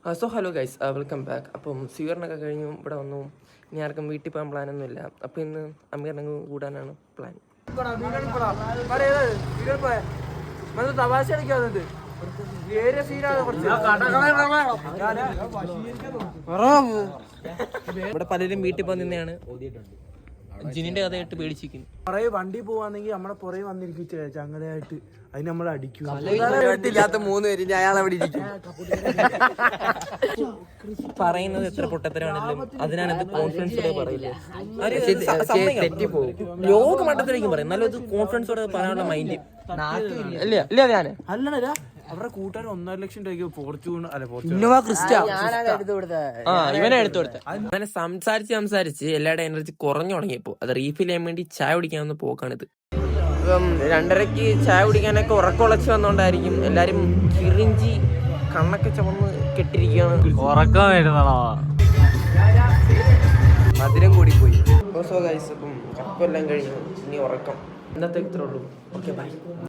So hello guys, welcome back. അപ്പം സ്വീകരണമൊക്കെ കഴിഞ്ഞു ഇവിടെ വന്നു. ഇനി ആർക്കും വീട്ടിൽ പോകാൻ പ്ലാനൊന്നുമില്ല. അപ്പോൾ ഇന്ന് അമീറിനെ കൂടാനാണ് പ്ലാൻ. ഇവിടെ പലരും വീട്ടിൽ പോകാൻ നിന്നെയാണ്. ജിനിന്റെ കഥയായിട്ട് പേടിച്ചിരിക്കുന്നു. പുറകെ വണ്ടി പോവാണെങ്കിൽ നമ്മളെ പുറകെ വന്നിരിക്കും ചങ്ങലയായിട്ട്. അതിന് നമ്മൾ അടിക്കും. മൂന്ന് പേര് അയാളെ പറയുന്നത് എത്ര പൊട്ടത്തരാണെങ്കിലും അതിനാണ് ഇത് കോൺഫിഡൻസോടെ പറയില്ലേ. ലോക മട്ടത്തിലേക്കും പറയും. എന്നാലും ഇത് കോൺഫിഡൻസോടെ പറയാനുള്ള മൈൻഡ് ഇല്ല. ഞാന് അല്ലടാ അവരുടെ കൂട്ടുകാർ 1.5 ലക്ഷം രൂപയ്ക്ക് ഫോർച്യൂണർ ഇവനെ എടുത്തു കൊടുത്ത. അങ്ങനെ സംസാരിച്ച് എല്ലാവരുടെ എനർജി കുറഞ്ഞു തുടങ്ങിയപ്പോ അത് റീഫിൽ ചെയ്യാൻ വേണ്ടി ചായ കുടിക്കാവുന്ന പോക്കാണിത്. ഇപ്പം 2:30 ചായ കുടിക്കാനൊക്കെ ഉറക്കമുളച്ച് വന്നോണ്ടായിരിക്കും എല്ലാരും കിറിഞ്ചി കണ്ണൊക്കെ ചുമന്ന് കെട്ടിരിക്കുകയാണ്. ഉറക്കം വരുന്നതാ, മധുരം കൂടി പോയി. അപ്പം കപ്പെല്ലാം കഴിഞ്ഞു, ഇനി ഉറക്കം. ഇന്നത്തെ ഇത്രേ ഉള്ളൂ. Okay bye.